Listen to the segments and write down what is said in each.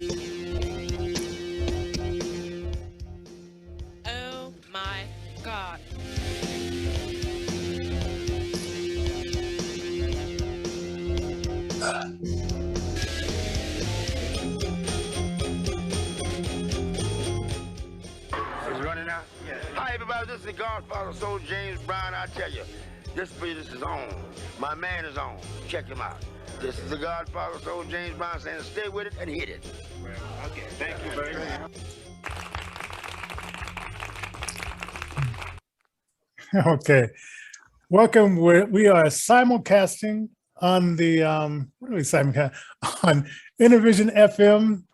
Oh my God. Is it running out? Yeah. Hi, everybody. This is the Godfather Soul James Brown. I tell you, this business is on. My man is on. Check him out. This is the Godfather Soul James Brown saying stay with it and hit it. Well, okay. Thank you very much. Okay. Welcome. We are simulcasting on the what do we simulcast on Intervision FM,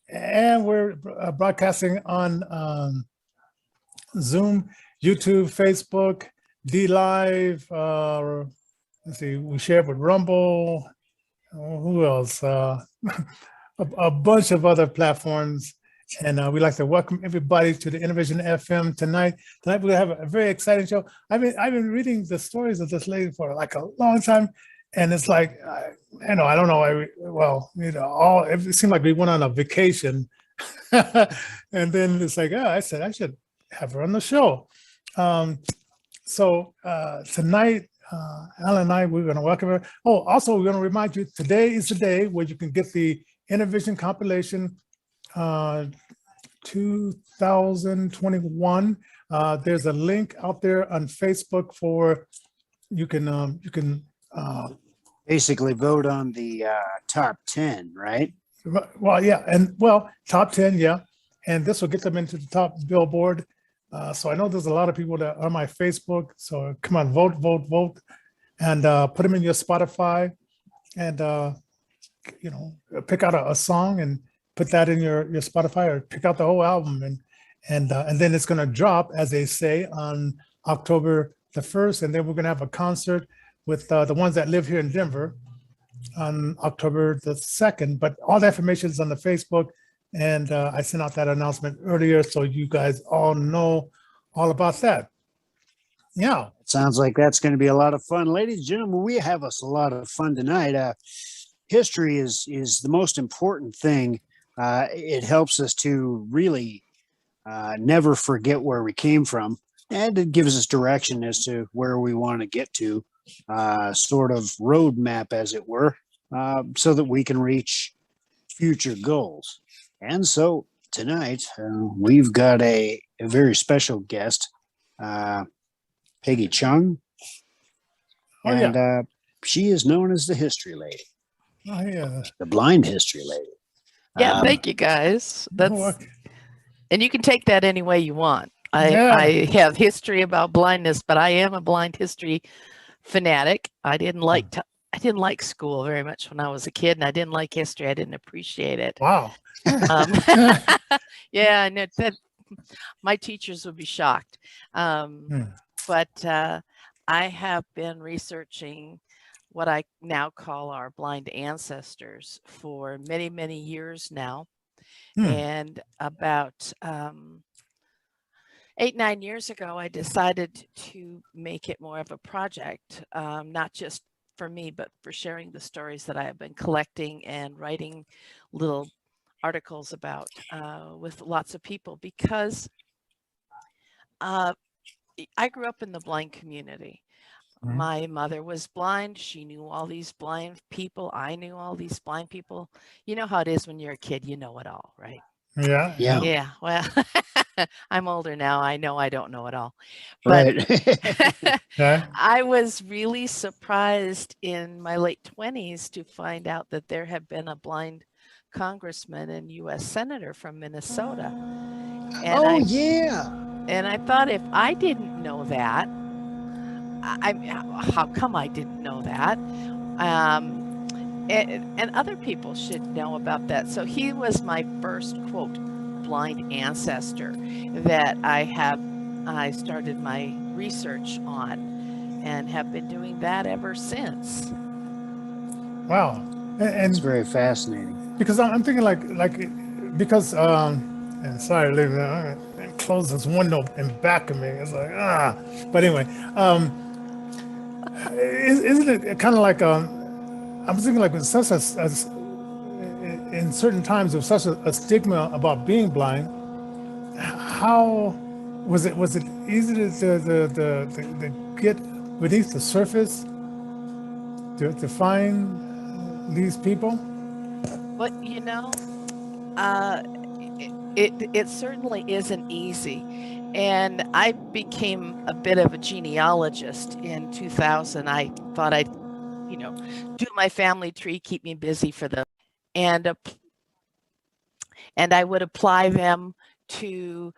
and we're broadcasting on Zoom, YouTube, Facebook, D Live. Let's see, we share it with Rumble. Who else? A bunch of other platforms. And we'd like to welcome everybody to the Intervision FM tonight. Tonight we're gonna have a very exciting show. I've been reading the stories of this lady for like a long time, and it's like I don't know. It seemed like we went on a vacation, and then it's like, I said I should have her on the show. So tonight, Alan and I, we're going to welcome her. Oh, also we're going to remind you today is the day where you can get the Intervision compilation. 2021. There's a link out there on Facebook for you can basically vote on the top 10, right? Well, yeah, top 10, yeah, and this will get them into the top Billboard. So I know there's a lot of people that are on my Facebook. So come on, vote, and put them in your Spotify, and pick out a song and put that in your Spotify, or pick out the whole album, and then it's going to drop, as they say, on October the 1st, and then we're going to have a concert with the ones that live here in Denver on October the 2nd. But all the information is on the Facebook, and I sent out that announcement earlier, so you guys all know all about that. Yeah, it sounds like that's going to be a lot of fun, ladies and gentlemen. We have us a lot of fun tonight. History is the most important thing. It helps us to really never forget where we came from, and it gives us direction as to where we want to get to, sort of roadmap, as it were, so that we can reach future goals. And so tonight we've got a very special guest, Peggy Chung, and she is known as the History Lady. Oh, yeah. The blind history lady. Yeah, thank you guys. And you can take that any way you want. I have history about blindness, but I am a blind history fanatic. I didn't like school very much when I was a kid, and I didn't like history. I didn't appreciate it. Wow. Yeah, I know that my teachers would be shocked. But I have been researching what I now call our blind ancestors for many, many years now. And about 8-9 years ago, I decided to make it more of a project, not just for me, but for sharing the stories that I have been collecting and writing little articles about with lots of people, because I grew up in the blind community. My mother was blind. She knew all these blind people. I knew all these blind people. You know how it is when you're a kid, you know it all, right? Yeah. Well, I'm older now. I know I don't know it all. But I was really surprised in my late 20s to find out that there had been a blind congressman and U.S. senator from Minnesota. And And I thought, if I didn't know that, how come I didn't know that? And other people should know about that. So he was my first, quote, blind ancestor that I started my research on, and have been doing that ever since. Wow. And it's very fascinating. Because I'm thinking because and sorry, leave it. Close this window in back of me. It's like But anyway, isn't it kind of like I'm thinking like with such in certain times there was such a stigma about being blind. How was it easy to get beneath the surface to find these people? But uh, it certainly isn't easy. And I became a bit of a genealogist in 2000. I thought I'd, do my family tree, keep me busy for the, and I would apply them to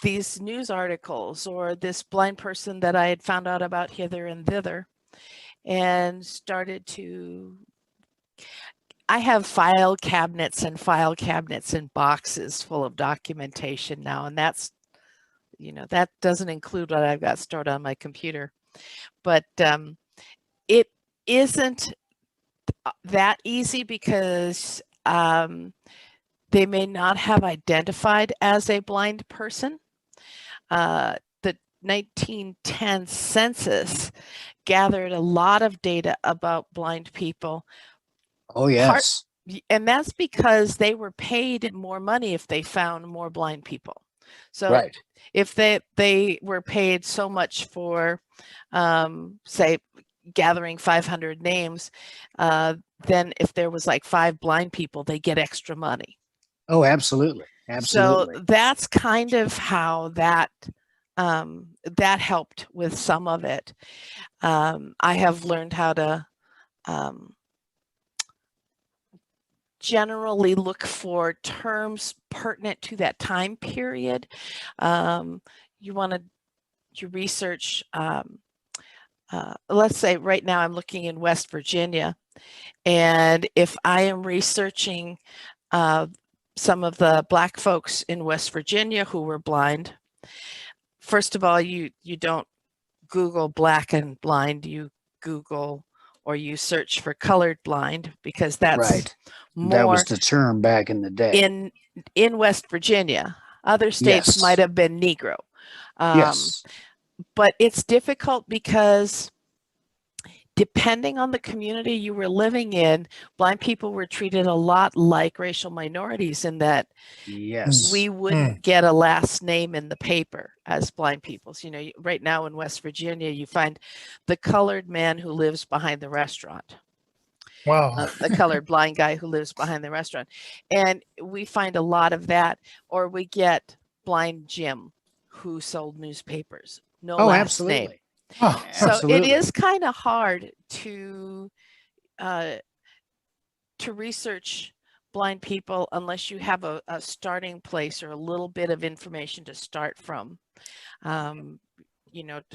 these news articles or this blind person that I had found out about hither and thither, and started to. I have file cabinets and boxes full of documentation now, and that's, that doesn't include what I've got stored on my computer. But it isn't that easy because they may not have identified as a blind person. The 1910 census gathered a lot of data about blind people. Oh, yes. And that's because they were paid more money if they found more blind people. So Right. if they were paid so much for, say, gathering 500 names, then if there was like 5 blind people, they get extra money. Oh, absolutely. Absolutely. So that's kind of how that helped with some of it. I have learned how to generally look for terms pertinent to that time period. You want to research, let's say right now I'm looking in West Virginia, and if I am researching some of the Black folks in West Virginia who were blind, first of all, you don't Google Black and blind, you Google or you search for colored blind, because that's right. more, that was the term back in the day. In West Virginia. Other states Yes. might have been Negro. Yes. But it's difficult because depending on the community you were living in, blind people were treated a lot like racial minorities in that Yes. we wouldn't get a last name in the paper as blind people. So, right now in West Virginia, you find the colored man who lives behind the restaurant. Wow. The colored blind guy who lives behind the restaurant. And we find a lot of that, or we get blind Jim who sold newspapers. No last absolutely. name. Oh, So absolutely. it is kind of hard to research blind people unless you have a starting place or a little bit of information to start from. To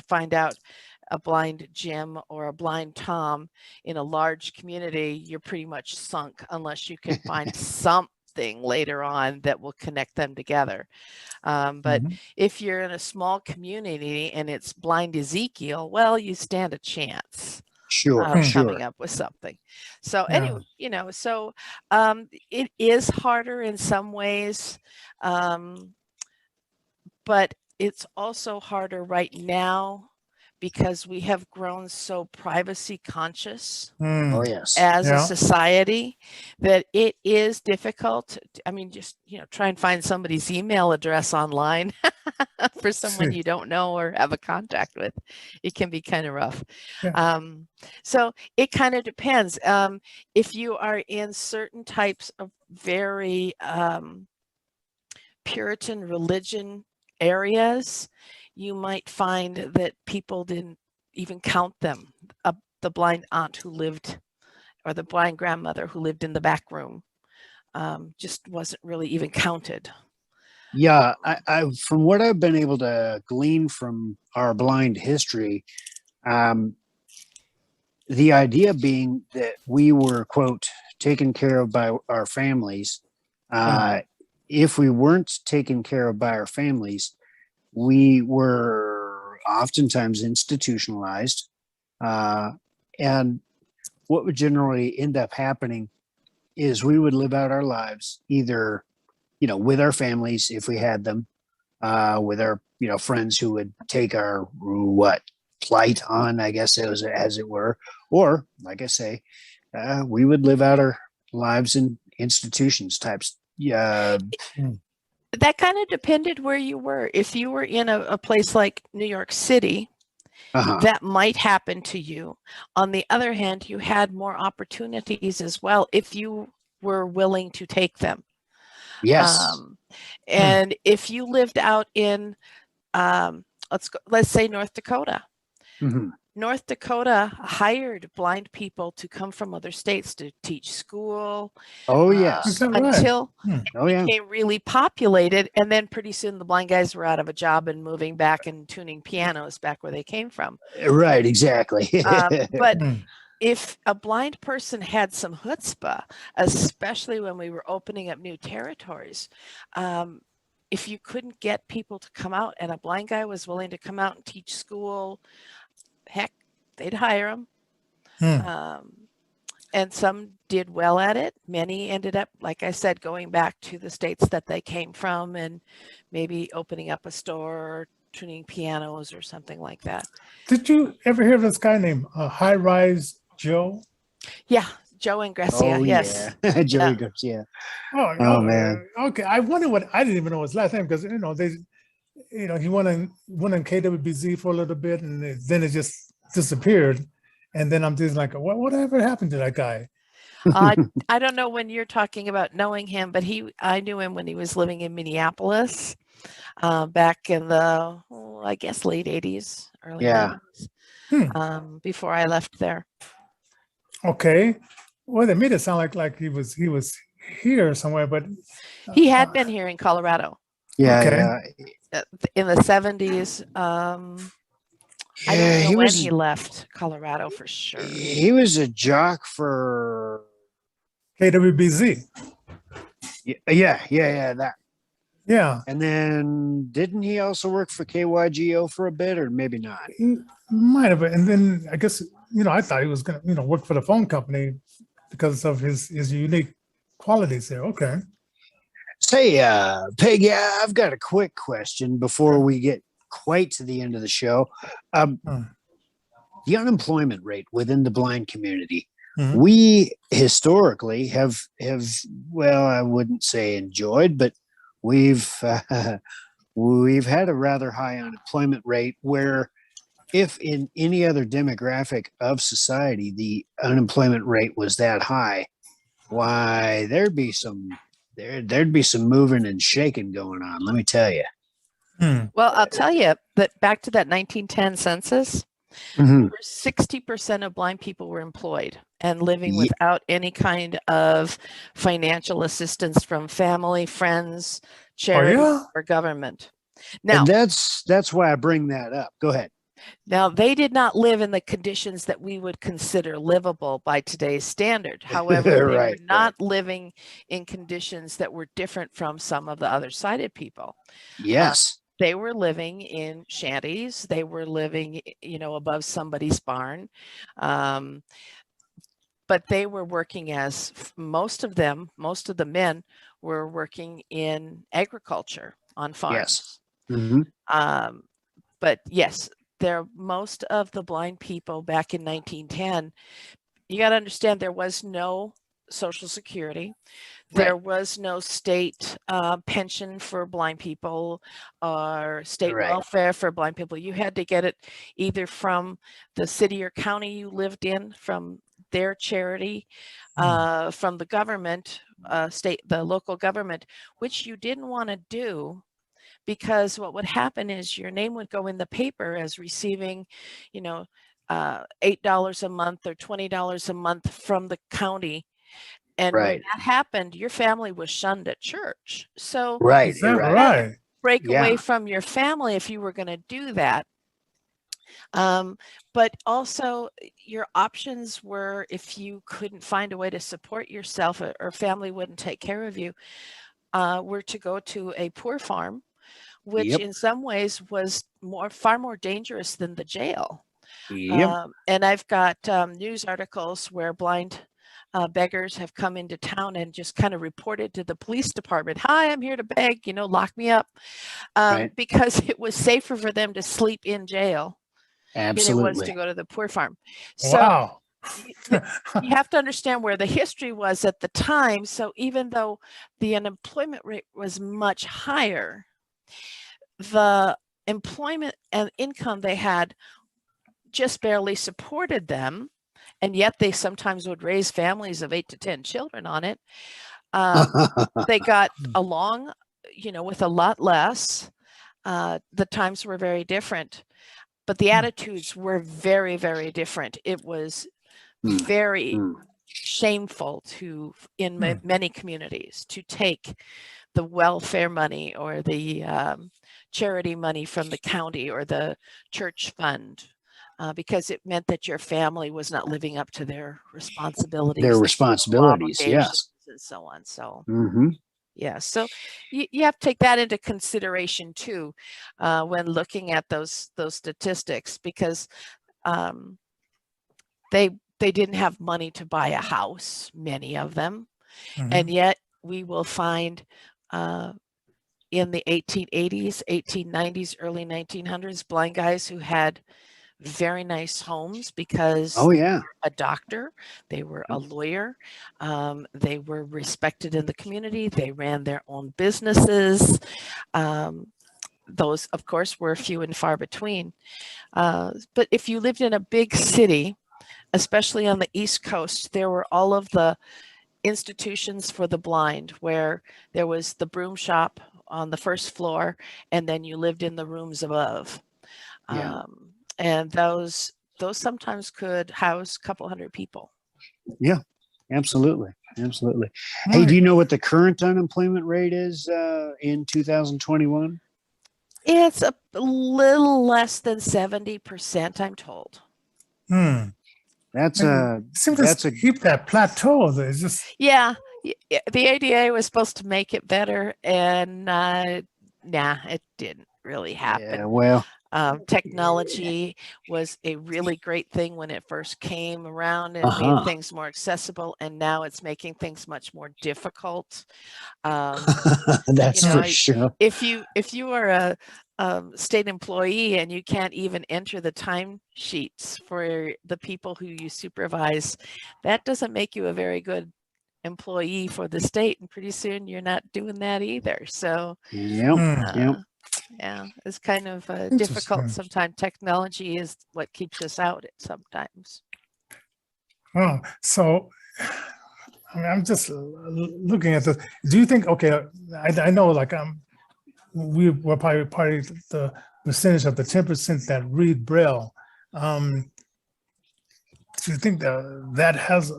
find out a blind Jim or a blind Tom in a large community, you're pretty much sunk unless you can find something later on that will connect them together. But if you're in a small community and it's blind Ezekiel, well, you stand a chance. Sure. Coming up with something. So anyway, it is harder in some ways, but it's also harder right now because we have grown so privacy conscious Oh, yes. as a society that it is difficult. I mean, just, try and find somebody's email address online for someone you don't know or have a contact with. It can be kind of rough. Yeah. So it kind of depends. If you are in certain types of very Puritan religion areas, you might find that people didn't even count them. The blind aunt who lived, or the blind grandmother who lived in the back room, just wasn't really even counted. Yeah, I from what I've been able to glean from our blind history, the idea being that we were, quote, taken care of by our families. If we weren't taken care of by our families, we were oftentimes institutionalized. And what would generally end up happening is we would live out our lives either, with our families, if we had them, with our, friends who would take our, plight on, I guess, as it were, or like I say, we would live out our lives in institutions types. Yeah. That kind of depended where you were. If you were in a place like New York City, that might happen to you. On the other hand, you had more opportunities as well if you were willing to take them. Yes. And if you lived out in, let's say North Dakota. North Dakota hired blind people to come from other states to teach school. Oh, yes. Until it became really populated. And then pretty soon the blind guys were out of a job and moving back and tuning pianos back where they came from. Right, exactly. But if a blind person had some chutzpah, especially when we were opening up new territories, if you couldn't get people to come out and a blind guy was willing to come out and teach school, heck, they'd hire him. And some did well at it. Many ended up, like I said, going back to the states that they came from and maybe opening up a store or tuning pianos or something like that. Did you ever hear of this guy named High Rise Joe? Yeah, Joe and Gracia. Yes. Yeah. Joey Garcia. Oh man. Okay. I wonder what, I didn't even know his last name because, he went on KWBZ for a little bit and then it just disappeared. And then I'm just like, whatever happened to that guy? I don't know when you're talking about knowing him, but I knew him when he was living in Minneapolis back in the, I guess, late 80s, early 90s, before I left there. Okay. Well, they made it sound like he was here somewhere, but he had been here in Colorado. Yeah. In the 70s. I don't know when he left Colorado for sure. He was a jock for KWBZ. Yeah, that. Yeah. And then didn't he also work for KYGO for a bit, or maybe not? He might have. And then I guess, I thought he was going to, work for the phone company because of his unique qualities there. Okay. Say, Peggy, I've got a quick question before we get quite to the end of the show. The unemployment rate within the blind community, we historically have, well, I wouldn't say enjoyed, but we've had a rather high unemployment rate where if in any other demographic of society, the unemployment rate was that high, why there'd be some moving and shaking going on. Let me tell you. Well, I'll tell you that back to that 1910 census, 60% of blind people were employed and living without any kind of financial assistance from family, friends, charity, or government. Now, and that's why I bring that up. Go ahead. Now, they did not live in the conditions that we would consider livable by today's standard. However, they were not living in conditions that were different from some of the other sighted people. Yes. They were living in shanties. They were living, above somebody's barn. But they were working as most of the men were working in agriculture on farms. Yes. But yes, most of the blind people back in 1910, you got to understand there was no Social Security. There was no state pension for blind people or state welfare for blind people. You had to get it either from the city or county you lived in, from their charity, from the government, the local government, which you didn't want to do, because what would happen is your name would go in the paper as receiving, $8 a month or $20 a month from the county. And when that happened, your family was shunned at church. So you had to break away from your family if you were going to do that. But also your options were, if you couldn't find a way to support yourself or family wouldn't take care of you, were to go to a poor farm, which in some ways was far more dangerous than the jail. And I've got news articles where blind beggars have come into town and just kind of reported to the police department, "Hi, I'm here to beg, lock me up," because it was safer for them to sleep in jail than it was to go to the poor farm. So you have to understand where the history was at the time. So even though the unemployment rate was much higher, the employment and income they had just barely supported them. And yet they sometimes would raise families of 8 to 10 children on it. They got along, with a lot less. The times were very different, but the attitudes were very, very different. It was very shameful in many communities to take the welfare money or the charity money from the county or the church fund, because it meant that your family was not living up to their responsibilities. Yes. And so on. So, Mm-hmm. yeah. So you have to take that into consideration too, when looking at those statistics, because they didn't have money to buy a house, many of them. And yet we will find in the 1880s, 1890s, early 1900s, blind guys who had very nice homes because Oh yeah, a doctor, they were a lawyer, they were respected in the community, they ran their own businesses. Those, of course, were few and far between. But if you lived in a big city, especially on the East Coast, there were all of the institutions for the blind, where there was the broom shop on the first floor, and then you lived in the rooms above. Yeah. And those sometimes could house a couple hundred people. Yeah, absolutely. Hey, do you know what the current unemployment rate is in 2021? It's a little less than 70%, I'm told. That's seems to keep that plateau. It's just the ADA was supposed to make it better, and it didn't really happen. Yeah, well, technology was a really great thing when it first came around and made things more accessible, and now it's making things much more difficult. That's for sure. If you are a state employee and you can't even enter the time sheets for the people who you supervise, that doesn't make you a very good employee for the state, and pretty soon you're not doing that either. So yeah, it's kind of difficult sometimes. Technology is what keeps us out sometimes. Oh, so I'm just looking at this. Do you think, okay, I know we were probably part of the percentage of the 10% that read Braille. Do you think that has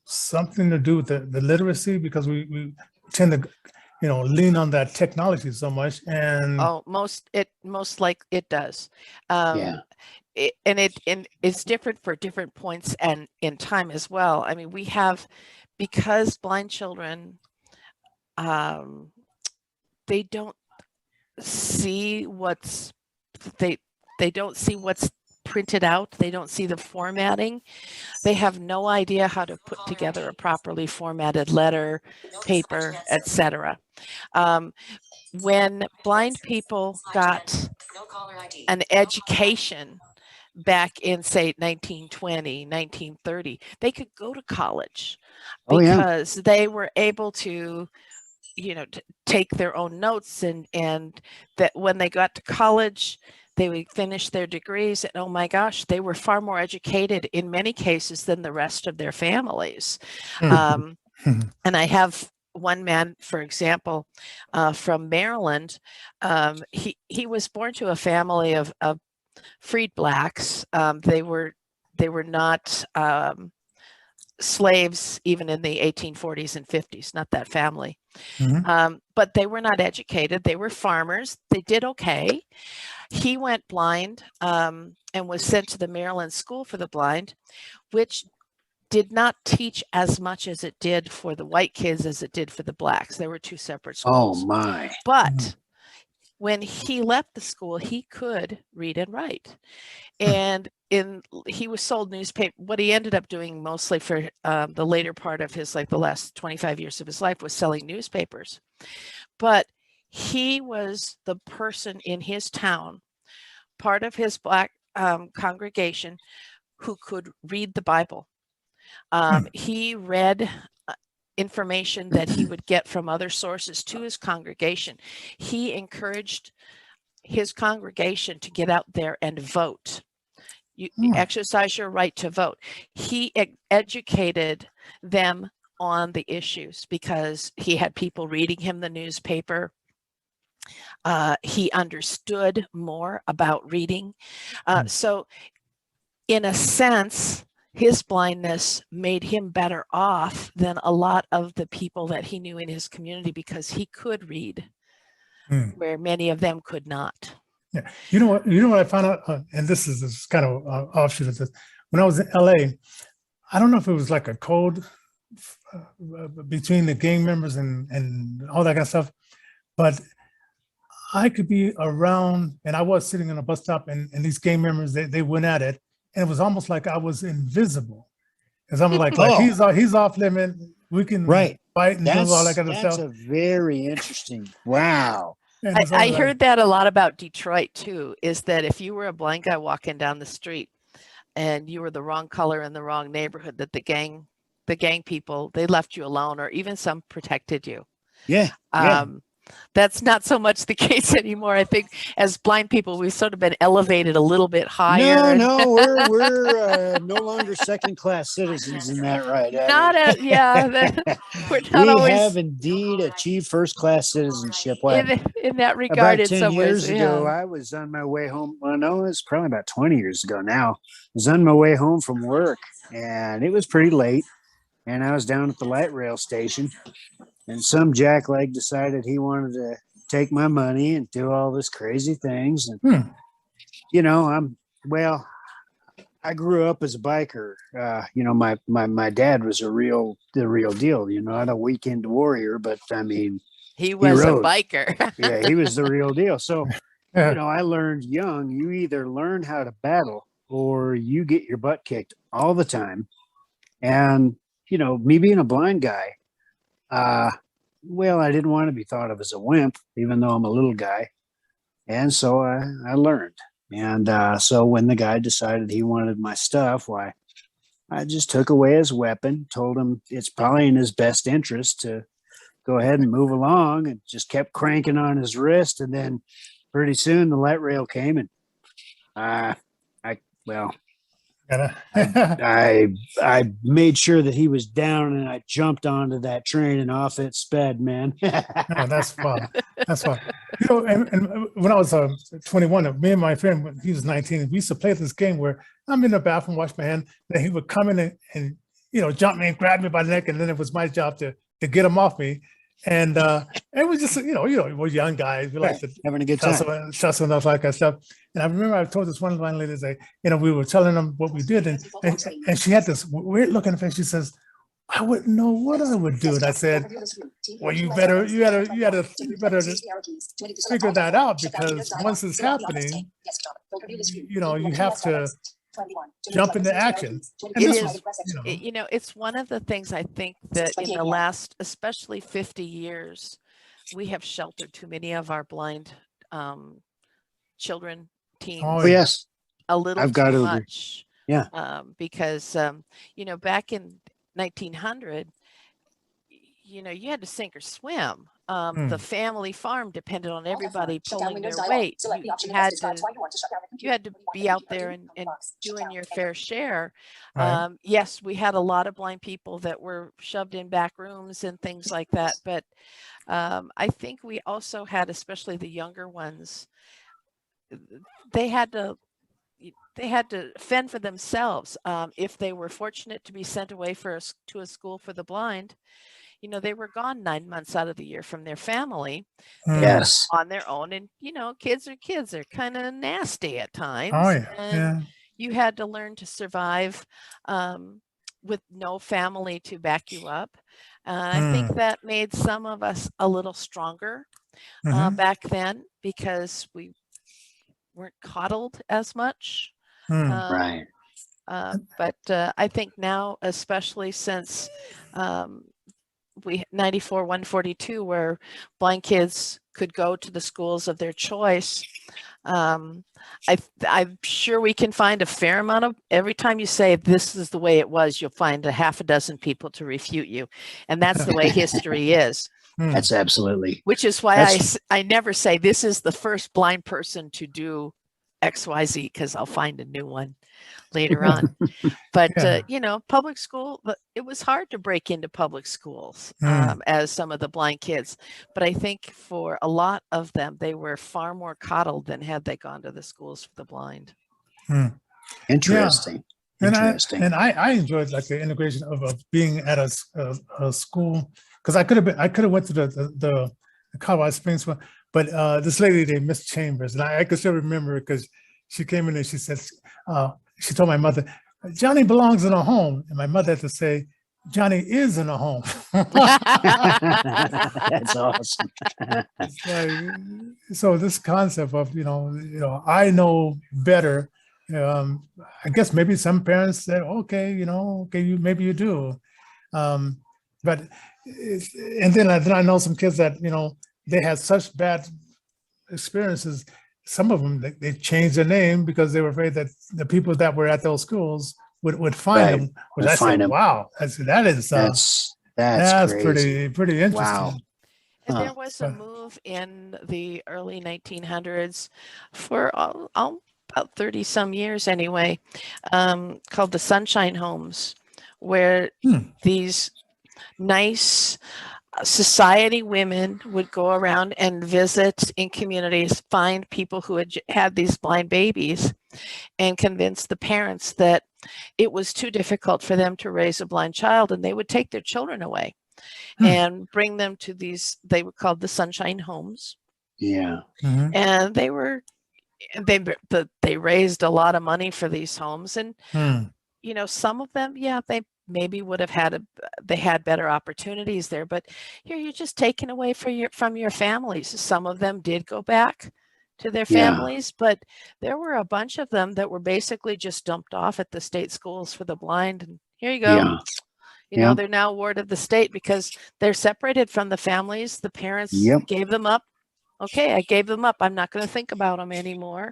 something to do with the literacy? Because we tend to lean on that technology so much, and most like it does. Yeah. And it's different for different points and in time as well. I mean, we have, because blind children, they don't see what's printed out. They don't see the formatting. They have no idea how to put together a properly formatted letter, paper, etc. When blind people got an education back in, say, 1920, 1930, they could go to college because they were able to take their own notes, and that when they got to college, they would finish their degrees, and oh my gosh, they were far more educated in many cases than the rest of their families. And I have one man, for example, from Maryland. He was born to a family of freed blacks. They were not slaves even in the 1840s and 50s, not that family. But they were not educated. They were farmers. They did okay. He went blind and was sent to the Maryland School for the Blind, which did not teach as much as it did for the white kids as it did for the blacks. There were two separate schools. Oh my. But when he left the school, he could read and write. And he was sold newspaper. What he ended up doing mostly for the later part of his, the last 25 years of his life, was selling newspapers. But he was the person in his town, part of his black congregation, who could read the Bible. He read information that he would get from other sources to his congregation. He encouraged his congregation to get out there and vote. You exercise your right to vote. He educated them on the issues because he had people reading him the newspaper. He understood more about reading. So in a sense, his blindness made him better off than a lot of the people that he knew in his community because he could read where many of them could not. Yeah, you know what I found out, and this is kind of offshoot of this. When I was in LA, I don't know if it was like a code between the gang members and all that kind of stuff, but I could be around, and I was sitting in a bus stop, and these gang members they went at it, and it was almost like I was invisible. It's almost like he's off limit. We can fight and do all that kind of stuff. That's a very interesting. Wow. I heard that a lot about Detroit too, is that if you were a blind guy walking down the street and you were the wrong color in the wrong neighborhood, that the gang people, they left you alone, or even some protected you. Yeah. That's not so much the case anymore. I think as blind people, we've sort of been elevated a little bit higher. No, we're no longer second-class citizens in that, right? We're not always. We have indeed achieved first-class citizenship. In that regard, about 10 years ago, yeah. I was on my way home. Well, no, it was probably about 20 years ago now. I was on my way home from work, and it was pretty late, and I was down at the light rail station. And some jackleg decided he wanted to take my money and do all this crazy things. And, you know, I grew up as a biker. You know, my dad was the real deal, you know, not a weekend warrior, but I mean, he was a biker. Yeah, he was the real deal. So, you know, I learned young, you either learn how to battle or you get your butt kicked all the time. And, you know, me being a blind guy, well, I didn't want to be thought of as a wimp, even though I'm a little guy. And so I learned. And so when the guy decided he wanted my stuff, why, I just took away his weapon, told him it's probably in his best interest to go ahead and move along, and just kept cranking on his wrist. And then pretty soon the light rail came, and I made sure that he was down, and I jumped onto that train and off it sped, man. Oh, that's fun. That's fun. You know, and when I was 21, me and my friend, when he was 19, we used to play this game where I'm in the bathroom, wash my hand, then he would come in and you know, jump me and grab me by the neck, and then it was my job to get him off me. And it was just, you know, we're young guys. We like to having a good time. Tussle and stuff like that stuff. And I remember I told this one line lady, like, you know, we were telling them what we did, and she had this weird look in her face. She says, "I wouldn't know what I would do." And I said, "Well, you better figure that out, because once it's happening, you know, you have to jump into action." And it is, you know, it's one of the things I think that in the last, especially 50 years, we have sheltered too many of our blind children, teens. Oh, yes. A little I've got too to much. Yeah. Because, you know, back in 1900, you know, you had to sink or swim. The family farm depended on everybody pulling their weight. You had to be out there and doing your fair share. Right. Yes, we had a lot of blind people that were shoved in back rooms and things like that. But I think we also had, especially the younger ones, they had to fend for themselves. If they were fortunate to be sent away to a school for the blind, you know, they were gone 9 months out of the year from their family. Yes. On their own. And, you know, kids are kids. They're kind of nasty at times. Oh, yeah. And you had to learn to survive with no family to back you up. I think that made some of us a little stronger back then, because we weren't coddled as much. Right. But I think now, especially since 94-142, where blind kids could go to the schools of their choice, I'm sure we can find a fair amount of, every time you say this is the way it was, you'll find a half a dozen people to refute you. And that's the way history is. That's absolutely. Which is why I never say this is the first blind person to do XYZ, because I'll find a new one later on. But, public school, it was hard to break into public schools as some of the blind kids. But I think for a lot of them, they were far more coddled than had they gone to the schools for the blind. Interesting. Yeah. Interesting. And I enjoyed like the integration of being at a school, because I could have went to the Colorado Springs one, but this lady named Miss Chambers, and I could still remember it because she came in and she said, she told my mother, Johnny belongs in a home. And my mother had to say, Johnny is in a home. That's awesome. So this concept of, I know better. I guess maybe some parents said, okay, maybe you do. But and then I know some kids that, they had such bad experiences. Some of them, they changed their name because they were afraid that the people that were at those schools would find them. Which I said, wow, that's crazy. pretty interesting. Wow. And there was a move in the early 1900s for about 30 some years anyway, called the Sunshine Homes, where these nice society women would go around and visit in communities, find people who had these blind babies, and convince the parents that it was too difficult for them to raise a blind child, and they would take their children away and bring them to these, they were called the Sunshine Homes. Yeah. And they raised a lot of money for these homes, and some of them, they maybe would have had they had better opportunities there, but here you're just taken away from your families. Some of them did go back to their families, but there were a bunch of them that were basically just dumped off at the state schools for the blind, and here you go. They're now ward of the state because they're separated from the families. The parents gave them up. Okay, I gave them up. I'm not going to think about them anymore.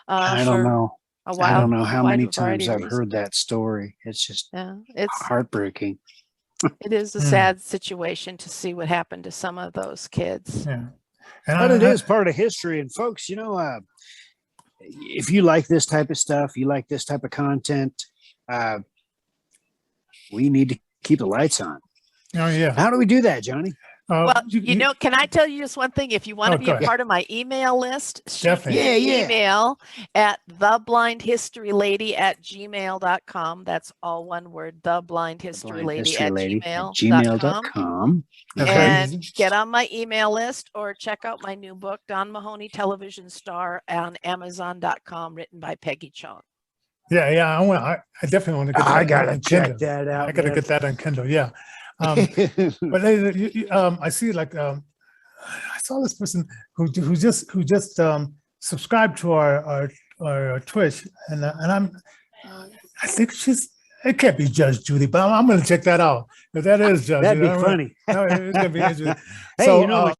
I don't know. I don't know how many times I've heard that story. It's just it's heartbreaking. It is a sad situation to see what happened to some of those kids. Yeah. But it is part of history. And folks, if you like this type of stuff, you like this type of content, we need to keep the lights on. Oh, yeah. How do we do that, Johnny? Well, can I tell you just one thing? If you want to be a part of my email list, email at theblindhistorylady@gmail.com. That's all one word, theblindhistorylady@gmail.com. And get on my email list or check out my new book, Don Mahoney, Television Star, on Amazon.com, written by Peggy Chong. Yeah. I definitely want to get that. I gotta check that out. I gotta get that on Kindle. Yeah. But I see I saw this person who just subscribed to our Twitch, and I think it can't be Judge Judy, but I'm going to check that out. If that is Judge, that'd be funny. It's going to be interesting. Hey,